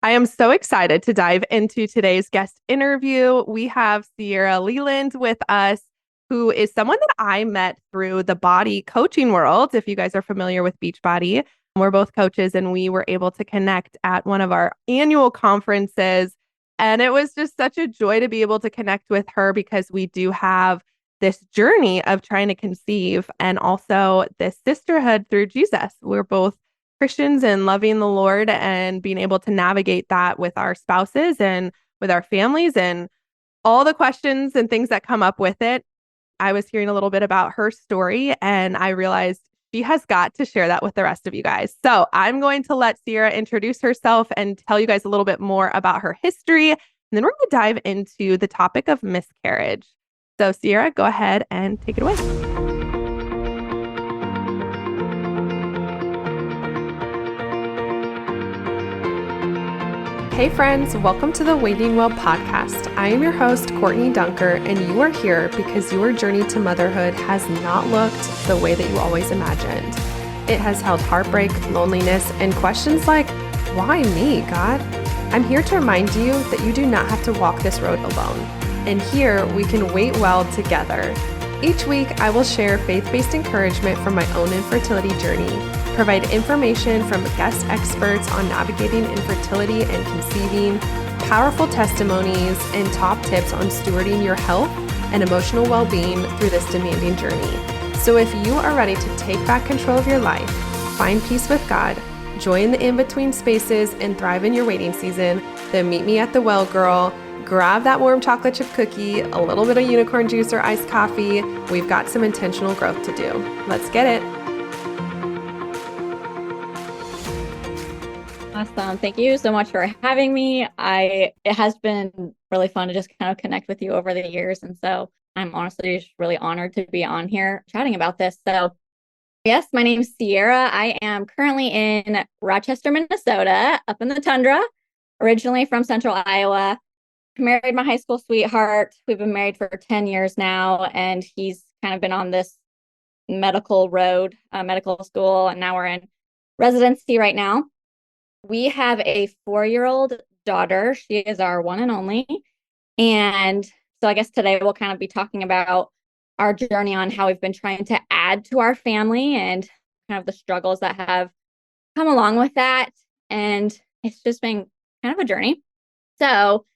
I am so excited to dive into today's guest interview. We have Sierra Leland with us, who is someone that I met through the body coaching world. If you guys are familiar with Beachbody, we're both coaches and we were able to connect at one of our annual conferences. And it was just such a joy to be able to connect with her because we do have this journey of trying to conceive and also this sisterhood through Jesus. We're both Christians and loving the Lord and being able to navigate that with our spouses and with our families and all the questions and things that come up with it. I was hearing a little bit about her story and I realized she has got to share that with the rest of you guys. So I'm going to let Sierra introduce herself and tell you guys a little bit more about her history. And then we're going to dive into the topic of miscarriage. So Sierra, go ahead and take it away. Hey friends, welcome to the Waiting Well podcast. I am your host, Courtney Dunker, and you are here because your journey to motherhood has not looked the way that you always imagined. It has held heartbreak, loneliness, and questions like, why me, God? I'm here to remind you that you do not have to walk this road alone. And here we can wait well together. Each week, I will share faith-based encouragement from my own infertility journey, provide information from guest experts on navigating infertility and conceiving, powerful testimonies, and top tips on stewarding your health and emotional well-being through this demanding journey. So if you are ready to take back control of your life, find peace with God, join the in-between spaces, and thrive in your waiting season, then meet me at the well, girl. Grab that warm chocolate chip cookie, a little bit of unicorn juice or iced coffee. We've got some intentional growth to do. Let's get it. Awesome. Thank you so much for having me. It has been really fun to just kind of connect with you over the years. And so I'm honestly just really honored to be on here chatting about this. So yes, my name's Sierra. I am currently in Rochester, Minnesota, up in the tundra, originally from Central Iowa. Married my high school sweetheart. We've been married for 10 years now, and he's kind of been on this medical road, medical school, and now we're in residency right now. We have a 4-year-old daughter. She is our one and only. And so I guess today we'll kind of be talking about our journey on how we've been trying to add to our family and kind of the struggles that have come along with that. And it's just been kind of a journey. So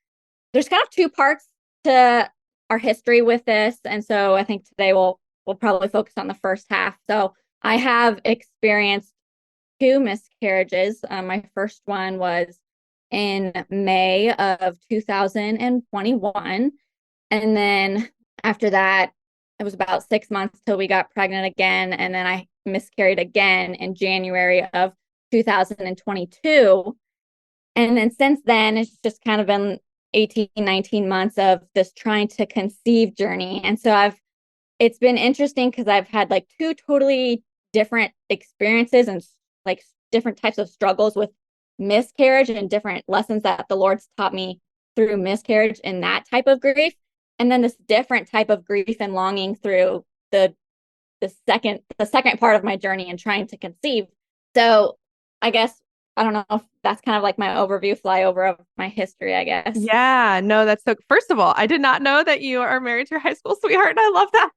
there's kind of two parts to our history with this. And so I think today we'll probably focus on the first half. So I have experienced 2 miscarriages. My first one was in May of 2021. And then after that, it was about 6 months till we got pregnant again. And then I miscarried again in January of 2022. And then since then, it's just kind of been 18, 19 months of this trying to conceive journey. And so it's been interesting because I've had like 2 totally different experiences and like different types of struggles with miscarriage and different lessons that the Lord's taught me through miscarriage and that type of grief. And then this different type of grief and longing through the second part of my journey and trying to conceive. So I guess I don't know if that's kind of like my overview flyover of my history, I guess. Yeah, no, that's so. First of all, I did not know that you are married to your high school sweetheart, and I love that.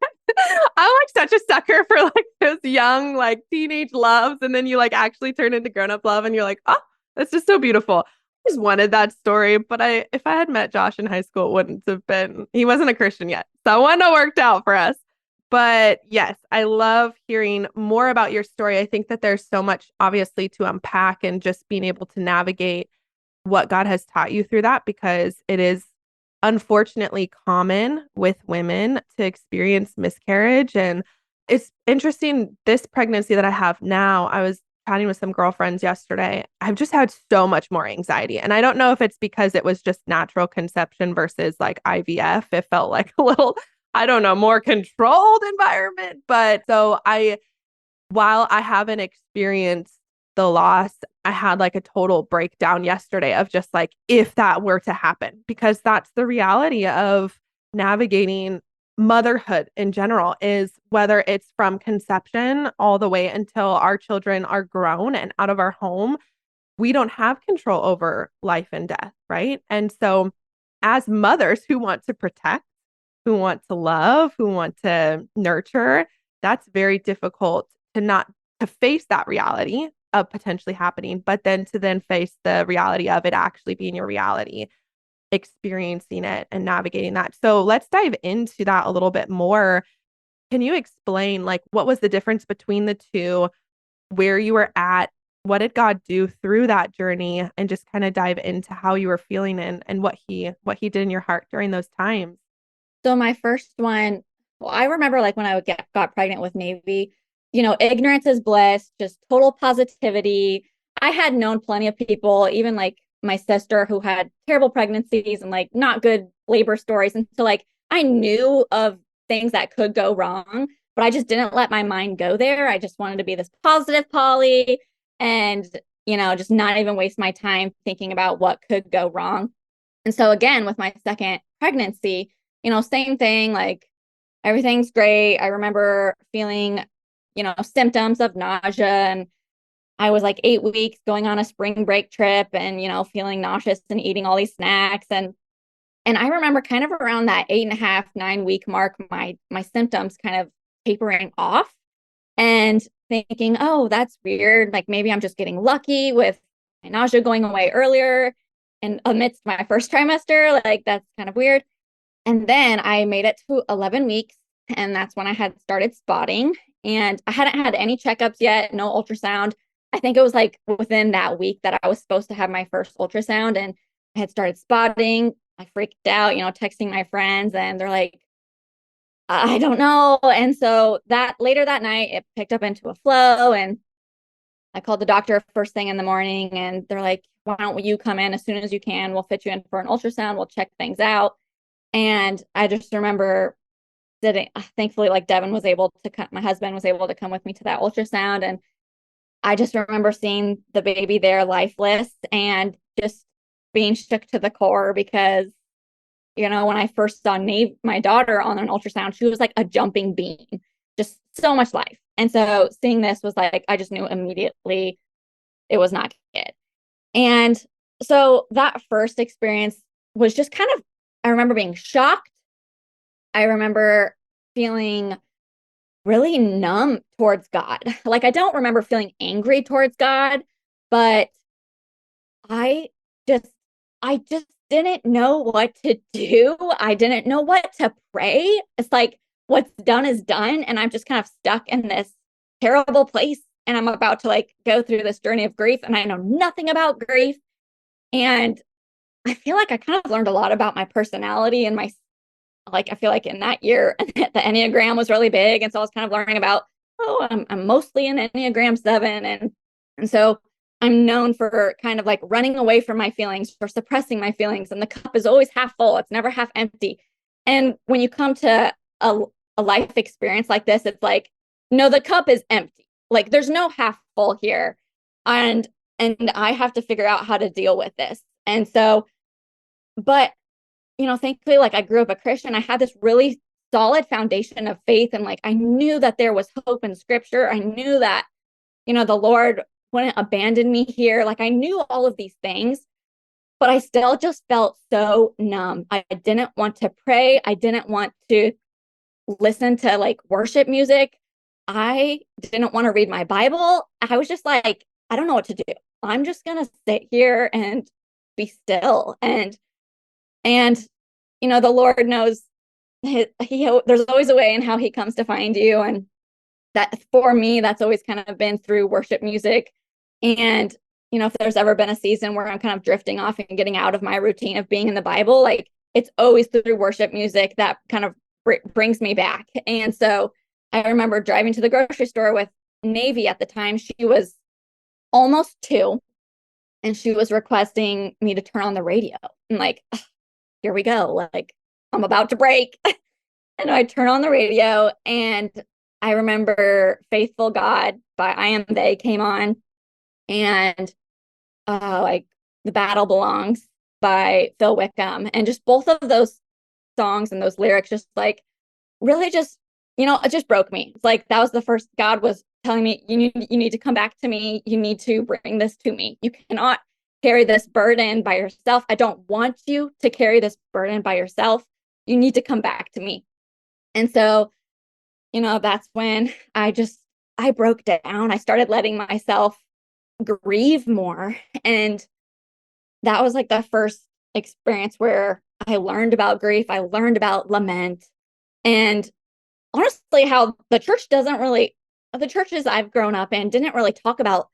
I'm like such a sucker for like those young, like teenage loves, and then you like actually turn into grown-up love, and you're like, oh, that's just so beautiful. I just wanted that story, but if I had met Josh in high school, it wouldn't have been. He wasn't a Christian yet, so it wouldn't have worked out for us. But yes, I love hearing more about your story. I think that there's so much obviously to unpack and just being able to navigate what God has taught you through that, because it is unfortunately common with women to experience miscarriage. And it's interesting, this pregnancy that I have now, I was chatting with some girlfriends yesterday. I've just had so much more anxiety. And I don't know if it's because it was just natural conception versus like IVF. It felt like a little, I don't know, more controlled environment. But while I haven't experienced the loss, I had like a total breakdown yesterday of just like, if that were to happen, because that's the reality of navigating motherhood in general, is whether it's from conception all the way until our children are grown and out of our home, we don't have control over life and death, right? And so, as mothers who want to protect, who want to love, who want to nurture, that's very difficult to not to face that reality of potentially happening, but then face the reality of it actually being your reality, experiencing it and navigating that. So let's dive into that a little bit more. Can you explain like what was the difference between the two, where you were at, what did God do through that journey, and just kind of dive into how you were feeling and what he did in your heart during those times? So my first one, well, I remember like when I got pregnant with Navy, ignorance is bliss, just total positivity. I had known plenty of people, even like my sister who had terrible pregnancies and like not good labor stories. And so like I knew of things that could go wrong, but I just didn't let my mind go there. I just wanted to be this positive Polly and, just not even waste my time thinking about what could go wrong. And so again, with my second pregnancy, same thing, like everything's great. I remember feeling, symptoms of nausea, and I was like 8 weeks going on a spring break trip and, feeling nauseous and eating all these snacks. And I remember kind of around that 8.5, 9 week mark, my symptoms kind of tapering off and thinking, oh, that's weird. Like maybe I'm just getting lucky with my nausea going away earlier and amidst my first trimester. Like that's kind of weird. And then I made it to 11 weeks, and that's when I had started spotting. And I hadn't had any checkups yet, no ultrasound. I think it was like within that week that I was supposed to have my first ultrasound, and I had started spotting. I freaked out, texting my friends, and they're like, I don't know. And so that later that night, it picked up into a flow, and I called the doctor first thing in the morning, and they're like, why don't you come in as soon as you can? We'll fit you in for an ultrasound. We'll check things out. And I just remember sitting, thankfully, like Devin was able to come, my husband was able to come with me to that ultrasound. And I just remember seeing the baby there lifeless and just being shook to the core because, when I first saw my daughter on an ultrasound, she was like a jumping bean, just so much life. And so seeing this was like, I just knew immediately it was not good. And so that first experience was just kind of, I remember being shocked. I remember feeling really numb towards God. Like I don't remember feeling angry towards God, but I just I just didn't know what to do. I didn't know what to pray. It's like what's done is done, and I'm just kind of stuck in this terrible place, and I'm about to like go through this journey of grief, and I know nothing about grief. And I feel like I kind of learned a lot about my personality and I feel like in that year, the Enneagram was really big. And so I was kind of learning about, oh, I'm mostly an Enneagram 7. And so I'm known for kind of like running away from my feelings, for suppressing my feelings. And the cup is always half full. It's never half empty. And when you come to a life experience like this, it's like, no, the cup is empty. Like there's no half full here. And I have to figure out how to deal with this. And so, but thankfully, like I grew up a Christian. I had this really solid foundation of faith. And like, I knew that there was hope in scripture. I knew that, the Lord wouldn't abandon me here. Like I knew all of these things, but I still just felt so numb. I didn't want to pray. I didn't want to listen to like worship music. I didn't want to read my Bible. I was just like, I don't know what to do. I'm just going to sit here and be still. And the Lord knows there's always a way in how he comes to find you. And that for me, that's always kind of been through worship music. And, if there's ever been a season where I'm kind of drifting off and getting out of my routine of being in the Bible, like it's always through worship music that kind of brings me back. And so I remember driving to the grocery store with Navy at the time. She was almost 2, and she was requesting me to turn on the radio. And like, here we go. Like, I'm about to break. And I turn on the radio, and I remember Faithful God by I Am They came on, and like The Battle Belongs by Phil Wickham. And just both of those songs and those lyrics just like really just it just broke me. It's like that was the first God was telling me, you need to come back to me. You need to bring this to me. You cannot carry this burden by yourself. I don't want you to carry this burden by yourself. You need to come back to me. And so, that's when I broke down. I started letting myself grieve more. And that was like the first experience where I learned about grief. I learned about lament. And honestly, how the churches I've grown up in didn't really talk about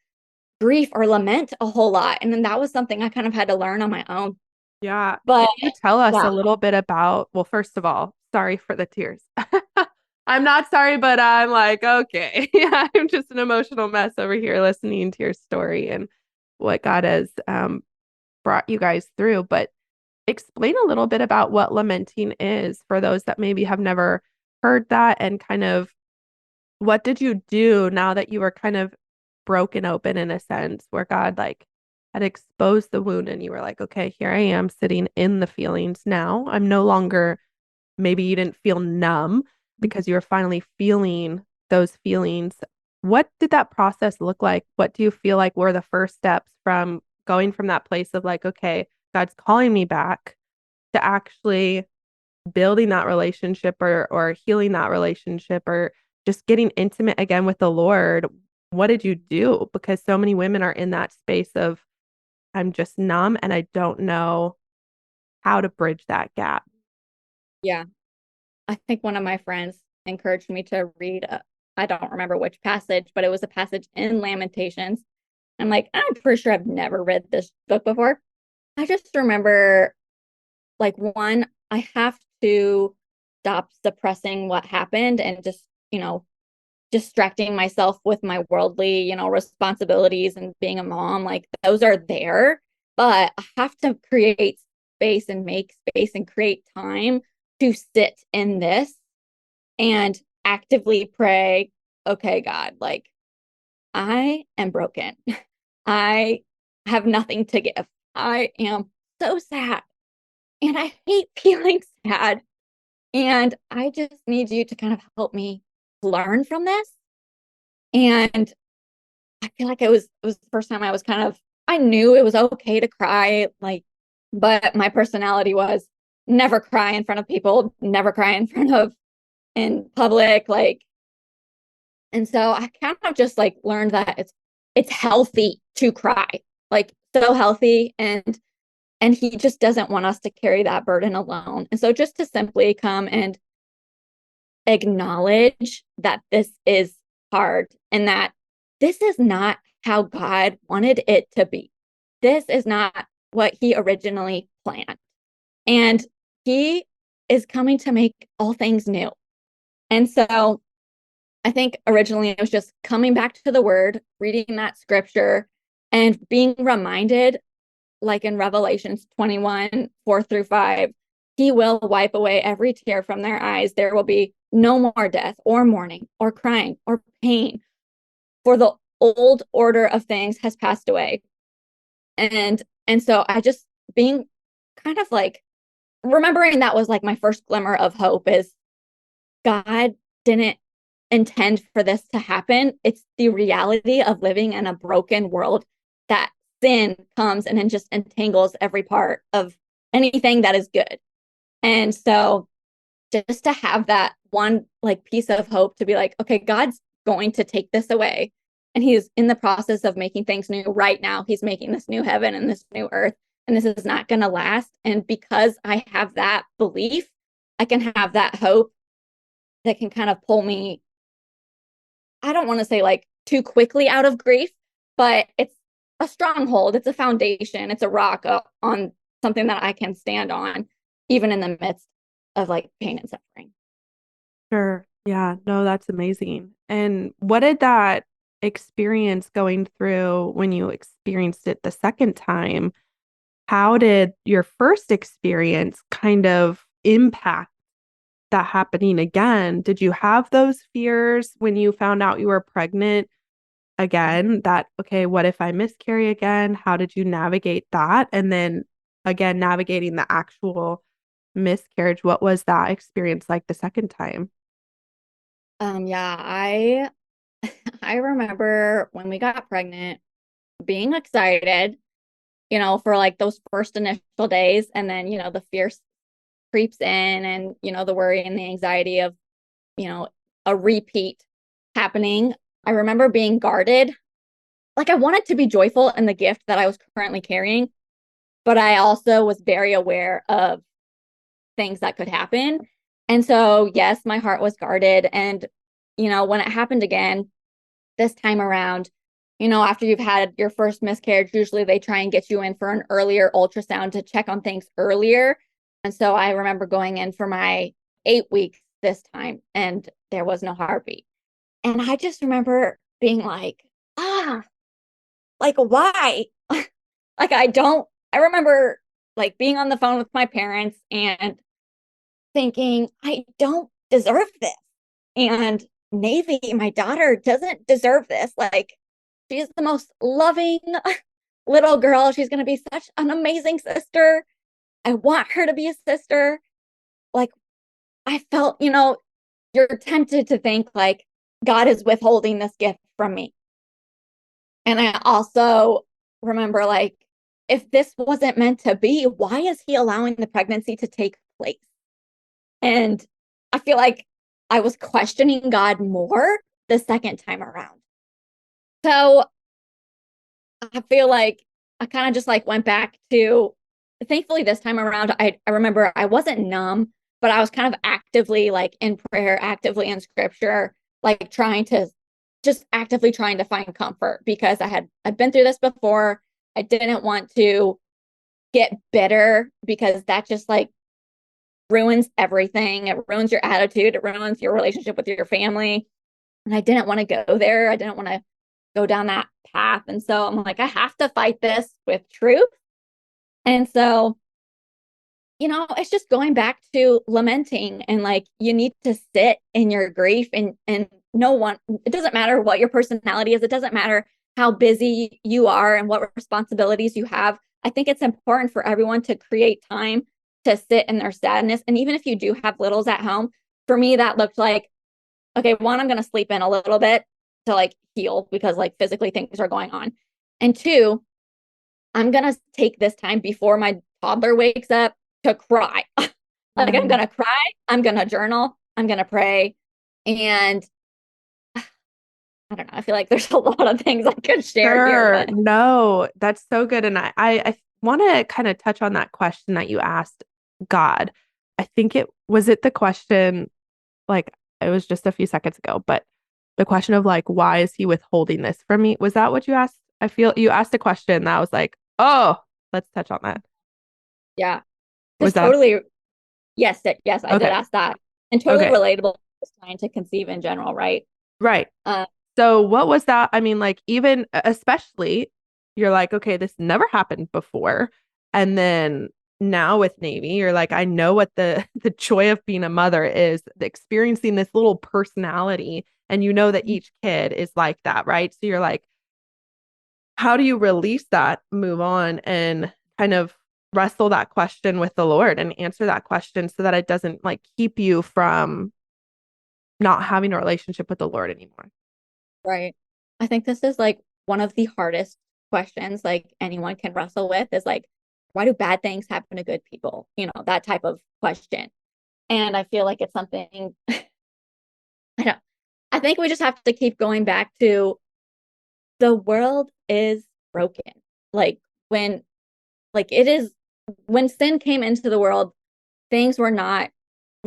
grief or lament a whole lot. And then that was something I kind of had to learn on my own. Yeah. But Can you tell us yeah, a little bit about, well, first of all, sorry for the tears. I'm not sorry, but I'm like, okay. Yeah, I'm just an emotional mess over here listening to your story and what God has brought you guys through. But explain a little bit about what lamenting is for those that maybe have never heard that and kind of what did you do now that you were kind of broken open in a sense where God like had exposed the wound and you were like, okay, here I am sitting in the feelings now. I'm no longer, maybe you didn't feel numb because you were finally feeling those feelings. What did that process look like? What do you feel like were the first steps from going from that place of like, okay, God's calling me back to actually building that relationship or healing that relationship or just getting intimate again with the Lord, what did you do? Because so many women are in that space of I'm just numb and I don't know how to bridge that gap. yeah. I think one of my friends encouraged me to read, I don't remember which passage, but it was a passage in Lamentations. I'm like, I'm pretty sure I've never read this book before. I just remember, like, one, I have to stop suppressing what happened and just, distracting myself with my worldly, responsibilities and being a mom. Like, those are there, but I have to create space and make space and create time to sit in this and actively pray, okay, God, like I am broken. I have nothing to give. I am so sad and I hate feeling sad. And I just need you to kind of help me learn from this. And I feel like it was the first time I was kind of I knew it was okay to cry, like, but my personality was never cry in front of people, never cry in front of in public, like. And so I kind of just like learned that it's healthy to cry, like so healthy. And he just doesn't want us to carry that burden alone. And so just to simply come and acknowledge that this is hard and that this is not how God wanted it to be. This is not what he originally planned. And he is coming to make all things new. And so I think originally it was just coming back to the word, reading that scripture, and being reminded, like in Revelations 21, 4-5, he will wipe away every tear from their eyes. There will be no more death or mourning or crying or pain, for the old order of things has passed away. And so I just being kind of like remembering that was like my first glimmer of hope is God didn't intend for this to happen. It's the reality of living in a broken world that sin comes and then just entangles every part of anything that is good. And so just to have that one like piece of hope to be like, okay, God's going to take this away. And he's in the process of making things new right now. He's making this new heaven and this new earth. And this is not going to last. And because I have that belief, I can have that hope that can kind of pull me, I don't want to say like too quickly out of grief, but it's a stronghold. It's a foundation. It's a rock on something that I can stand on, even in the midst of like pain and suffering. Sure. Yeah. No, that's amazing. And what did that experience going through when you experienced it the second time? How did your first experience kind of impact that happening again? Did you have those fears when you found out you were pregnant again? That, okay, what if I miscarry again? How did you navigate that? And then again, navigating the actual miscarriage, what was that experience like the second time? Yeah, I remember when we got pregnant being excited, for like those first initial days, and then, the fear creeps in, and, the worry and the anxiety of, you know, a repeat happening. I remember being guarded. Like I wanted to be joyful in the gift that I was currently carrying, but I also was very aware of things that could happen. And so, yes, my heart was guarded. And, when it happened again this time around, after you've had your first miscarriage, usually they try and get you in for an earlier ultrasound to check on things earlier. And so I remember going in for my 8 weeks this time, and there was no heartbeat. And I just remember being like, like, why? Like, I remember like being on the phone with my parents and thinking, I don't deserve this. And Navy, my daughter, doesn't deserve this. Like, she's the most loving little girl. She's going to be such an amazing sister. I want her to be a sister. Like, I felt, you're tempted to think like God is withholding this gift from me. And I also remember, like, if this wasn't meant to be, why is he allowing the pregnancy to take place? And I feel like I was questioning God more the second time around. So I feel like I kind of just like went back to, thankfully this time around, I remember I wasn't numb, but I was kind of actively like in prayer, actively in scripture, like actively trying to find comfort, because I'd been through this before. I didn't want to get bitter, because that just like ruins everything. It ruins your attitude. It ruins your relationship with your family. And I didn't want to go there. I didn't want to go down that path. And so I'm like, I have to fight this with truth. And so, it's just going back to lamenting, and like you need to sit in your grief, and no one, it doesn't matter what your personality is, it doesn't matter how busy you are and what responsibilities you have. I think it's important for everyone to create time to sit in their sadness. And even if you do have littles at home, for me that looked like, okay, one, I'm going to sleep in a little bit to like heal, because like physically things are going on. And two, I'm going to take this time before my toddler wakes up to cry. Like I'm going to cry, I'm going to journal, I'm going to pray. And I don't know, I feel like there's a lot of things I could share here, Sure. but No, that's so good. And I want to kind of touch on that question that you asked God. I think it the question, like it was just a few seconds ago, but the question of like, why is he withholding this from me? Was that what you asked? I feel you asked a question that I was like, oh, let's touch on that. yeah, Was just that totally. Yes, I did okay? ask that, and totally Okay. relatable. Just trying to conceive in general, right? Right. Uh, So what was that? I mean, like even especially you're like, okay, this never happened before. And then now with Navy, you're like, I know what the the joy of being a mother is, experiencing this little personality. And you know that each kid is like that, right? So you're like, how do you release that, move on, and kind of wrestle that question with the Lord and answer that question so that it doesn't like keep you from not having a relationship with the Lord anymore? right. I think this is like one of the hardest questions like anyone can wrestle with, is like, why do bad things happen to good people? That type of question. And I feel like it's something I don't I think we just have to keep going back to, the world is broken. Like when like it is when sin came into the world, things were not,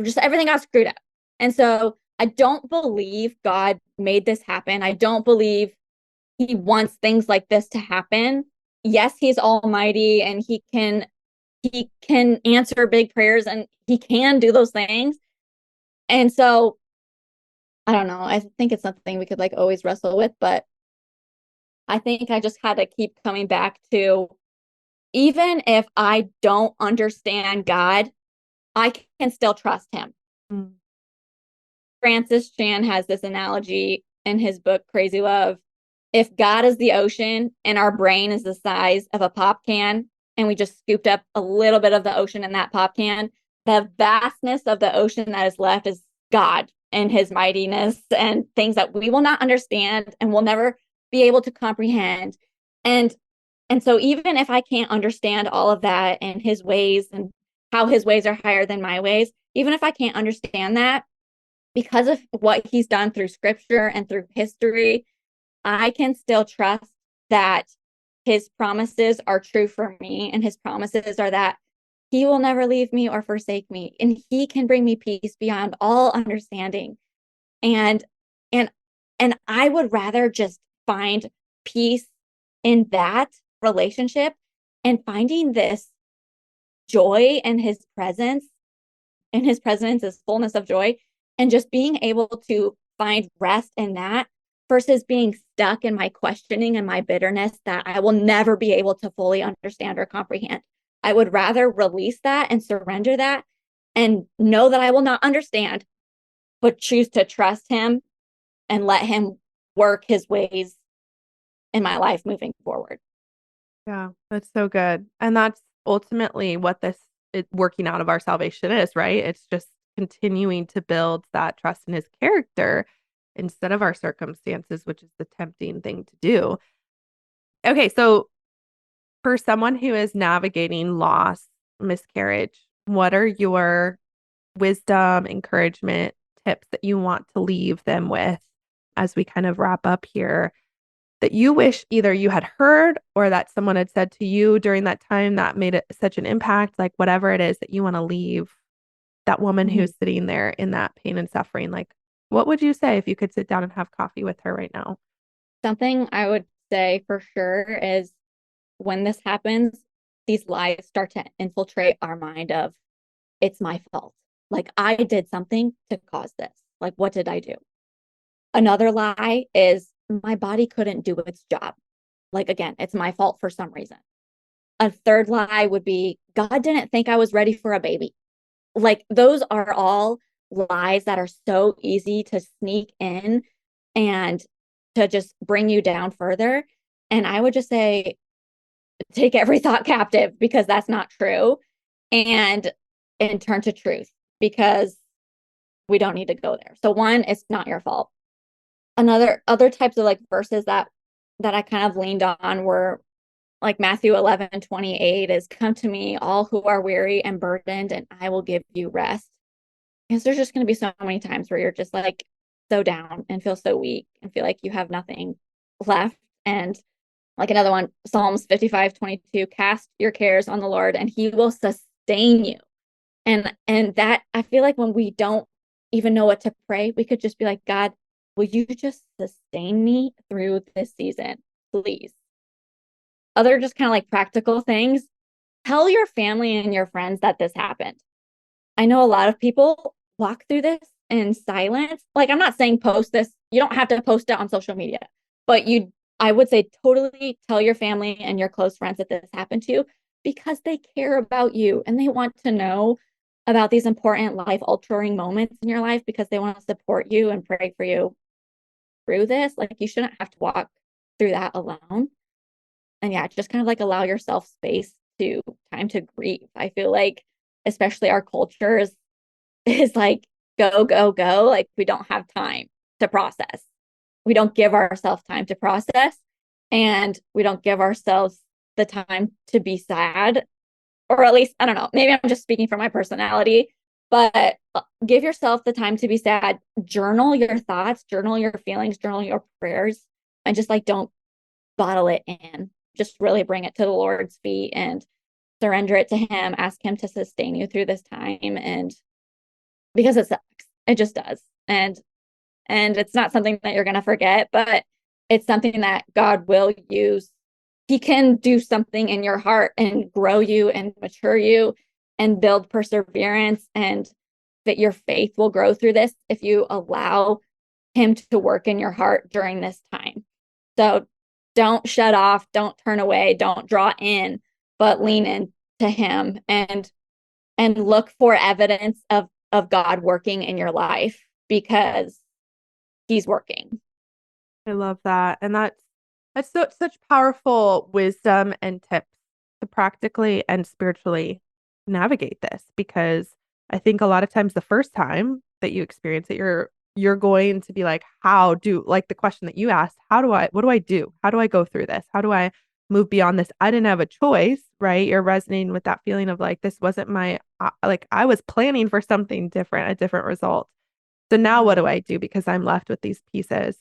just everything got screwed up. And so I don't believe God made this happen. I don't believe he wants things like this to happen. Yes, he's almighty, and he can answer big prayers, and he can do those things. And so I don't know. I think it's something we could like always wrestle with, but I think I just had to keep coming back to, even if I don't understand God, I can still trust him. Mm. Francis Chan has this analogy in his book, Crazy Love. If God is the ocean and our brain is the size of a pop can, and we just scooped up a little bit of the ocean in that pop can, the vastness of the ocean that is left is God. in his mightiness and things that we will not understand and will never be able to comprehend. And and so even if I can't understand all of that and his ways and how his ways are higher than my ways, even if I can't understand that, because of what he's done through scripture and through history, I can still trust that his promises are true for me. And his promises are that he will never leave me or forsake me. And he can bring me peace beyond all understanding. And and and I would rather just find peace in that relationship and finding this joy in his presence is fullness of joy, and just being able to find rest in that versus being stuck in my questioning and my bitterness that I will never be able to fully understand or comprehend. I would rather release that and surrender that and know that I will not understand, but choose to trust him and let him work his ways in my life moving forward. Yeah, that's so good. And that's ultimately what working out of our salvation is, right? It's just continuing to build that trust in his character instead of our circumstances, which is the tempting thing to do. Okay, so for someone who is navigating loss, miscarriage, what are your wisdom, encouragement, tips that you want to leave them with as we kind of wrap up here that you wish either you had heard or that someone had said to you during that time that made it such an impact, like whatever it is that you want to leave that woman Mm-hmm. who's sitting there in that pain and suffering? Like, what would you say if you could sit down and have coffee with her right now? Something I would say for sure is when this happens, these lies start to infiltrate our mind of it's my fault. Like I did something to cause this. Like what did I do? Another lie is my body couldn't do its job. Like again, it's my fault for some reason. A third lie would be God didn't think I was ready for a baby. Like those are all lies that are so easy to sneak in and to just bring you down further. And I would just say, take every thought captive because that's not true, and turn to truth because we don't need to go there. So one, it's not your fault. Another other types of like verses that I kind of leaned on were like Matthew 11:28 is come to me all who are weary and burdened and I will give you rest. Because there's just going to be so many times where you're just like so down and feel so weak and feel like you have nothing left. And like another one, Psalms 55:22, cast your cares on the Lord and he will sustain you. And that I feel like when we don't even know what to pray, we could just be like, God, will you just sustain me through this season, please? Other just kind of like practical things. Tell your family and your friends that this happened. I know a lot of people walk through this in silence. Like, I'm not saying post this, you don't have to post it on social media, but I would say totally tell your family and your close friends that this happened to you because they care about you and they want to know about these important life altering moments in your life because they want to support you and pray for you through this. Like, you shouldn't have to walk through that alone. And yeah, just kind of like allow yourself space to time to grieve. I feel like, especially our culture is like go, go, go. Like we don't have time to process. We don't give ourselves time to process and we don't give ourselves the time to be sad. Or at least, I don't know, maybe I'm just speaking for my personality, but give yourself the time to be sad. Journal your thoughts, journal your feelings, journal your prayers, and just like don't bottle it in. Just really bring it to the Lord's feet and surrender it to him. Ask him to sustain you through this time. And because it sucks, it just does. And it's not something that you're going to forget, but it's something that God will use. He can do something in your heart and grow you and mature you and build perseverance, and that your faith will grow through this if you allow him to work in your heart during this time. So don't shut off, don't turn away, don't draw in, but lean into him and look for evidence of God working in your life because he's working. I love that. And that's such powerful wisdom and tips to practically and spiritually navigate this because I think a lot of times the first time that you experience it, you're you're going to be like, how do, like the question that you asked, what do I do? How do I go through this? How do I move beyond this? I didn't have a choice, right? You're resonating with that feeling of like, this wasn't my, like I was planning for something different, a different result. So now what do I do? Because I'm left with these pieces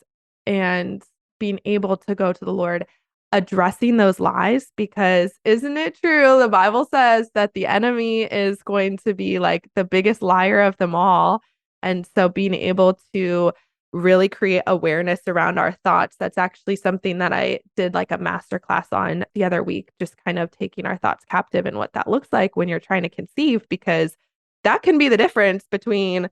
and being able to go to the Lord, addressing those lies, because isn't it true? The Bible says that the enemy is going to be like the biggest liar of them all. And so being able to really create awareness around our thoughts, that's actually something that I did like a masterclass on the other week, just kind of taking our thoughts captive and what that looks like when you're trying to conceive, because that can be the difference between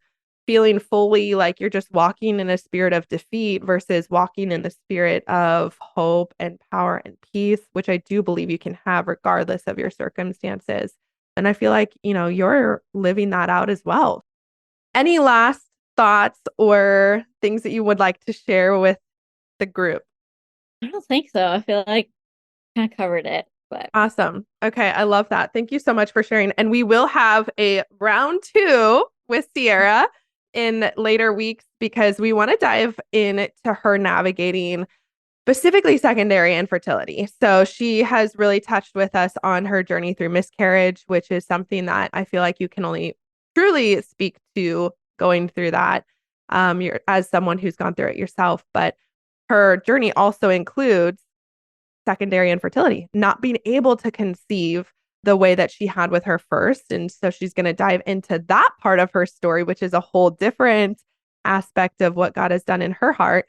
feeling fully like you're just walking in a spirit of defeat versus walking in the spirit of hope and power and peace, which I do believe you can have regardless of your circumstances. And I feel like, you're living that out as well. Any last thoughts or things that you would like to share with the group? I don't think so. I feel like I kind of covered it, but Awesome. Okay. I love that. Thank you so much for sharing. And we will have a round 2 with Sierra in later weeks because we want to dive into her navigating specifically secondary infertility. So she has really touched with us on her journey through miscarriage, which is something that I feel like you can only truly speak to going through that, you're, as someone who's gone through it yourself. But her journey also includes secondary infertility, not being able to conceive the way that she had with her first. And so she's going to dive into that part of her story, which is a whole different aspect of what God has done in her heart.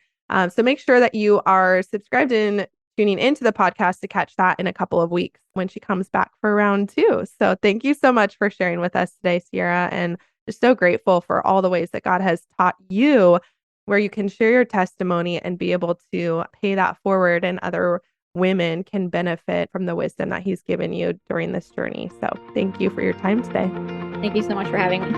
So make sure that you are subscribed and tuning into the podcast to catch that in a couple of weeks when she comes back for round 2. So thank you so much for sharing with us today, Sierra, and just so grateful for all the ways that God has taught you where you can share your testimony and be able to pay that forward, and other women can benefit from the wisdom that he's given you during this journey. So thank you for your time today. thank you so much for having me.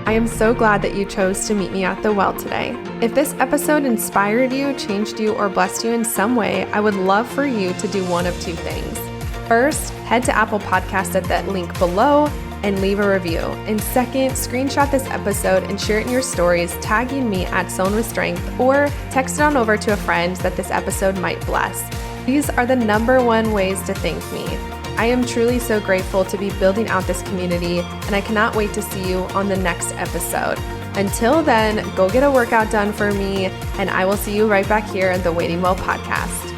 I am so glad that you chose to meet me at the well today. If this episode inspired you, changed you, or blessed you in some way, I would love for you to do one of 2 things. First, head to Apple Podcasts at that link below and leave a review. And second, screenshot this episode and share it in your stories, tagging me at Sown with Strength, or text it on over to a friend that this episode might bless. These are the number 1 ways to thank me. I am truly so grateful to be building out this community, and I cannot wait to see you on the next episode. Until then, go get a workout done for me, and I will see you right back here at the Waiting Well podcast.